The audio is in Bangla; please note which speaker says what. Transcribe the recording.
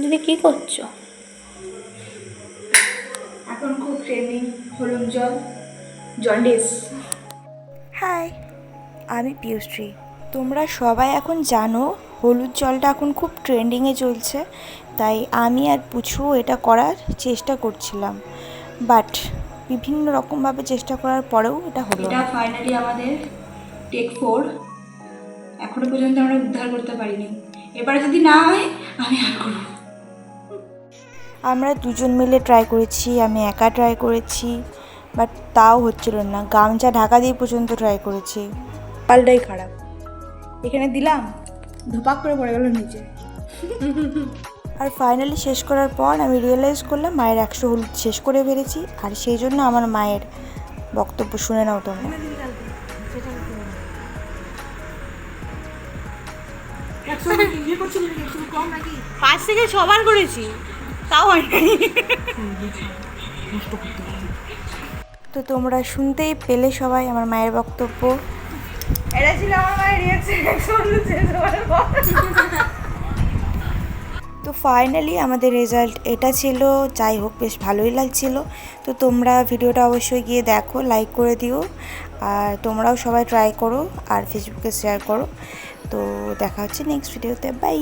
Speaker 1: দিদি কি করছো?
Speaker 2: এখন খুব ট্রেন্ডিং হলুদ জল, জন্ডিস।
Speaker 3: হাই, আমি পিয়ুশ্রী। তোমরা সবাই এখন জানো হলুদ জলটা এখন খুব ট্রেন্ডিংয়ে চলছে, তাই আমি আর পুচু এটা করার চেষ্টা করছিলাম, বাট বিভিন্ন রকমভাবে চেষ্টা করার পরেও এটা হলো
Speaker 2: এটা
Speaker 3: না।
Speaker 2: ফাইনালি আমাদের টেক 4। এখনো পর্যন্ত আমরা উদ্ধার করতে পারিনি। এবারে যদি না হয় আমি আর করবো।
Speaker 3: আমরা দুজন মিলে ট্রাই করেছি, আমি একা ট্রাই করেছি, বাট তাও হচ্ছিল না। গামছা ঢাকা দিয়ে পর্যন্ত ট্রাই করেছি।
Speaker 2: পাল্টাই খারাপ। এখানে দিলাম, ধপাক করে পড়ে গেল নিচে।
Speaker 3: আর ফাইনালি শেষ করার পর আমি রিয়েলাইজ করলাম মায়ের 100 হলুদ শেষ করে ফেলেছি, আর সেই জন্য আমার মায়ের বক্তব্য শুনে নাও তোমরা।
Speaker 1: পাঁচ থেকে সবার করেছি, তাও হয় নাই।
Speaker 3: তো তোমরা শুনতেই পেলে সবাই আমার মায়ের বক্তব্য।
Speaker 2: এটা ছিল আমার মায়ের রিয়াকশন শেষ হওয়ার পর।
Speaker 3: তো ফাইনালি আমাদের রেজাল্ট এটা ছিল। যাই হোক, বেশ ভালোই লাগছিল। তো তোমরা ভিডিওটা অবশ্যই গিয়ে দেখো, লাইক করে দিও, আর তোমরাও সবাই ট্রাই করো আর ফেসবুকে শেয়ার করো। তো দেখা হচ্ছে নেক্সট ভিডিওতে। বাই।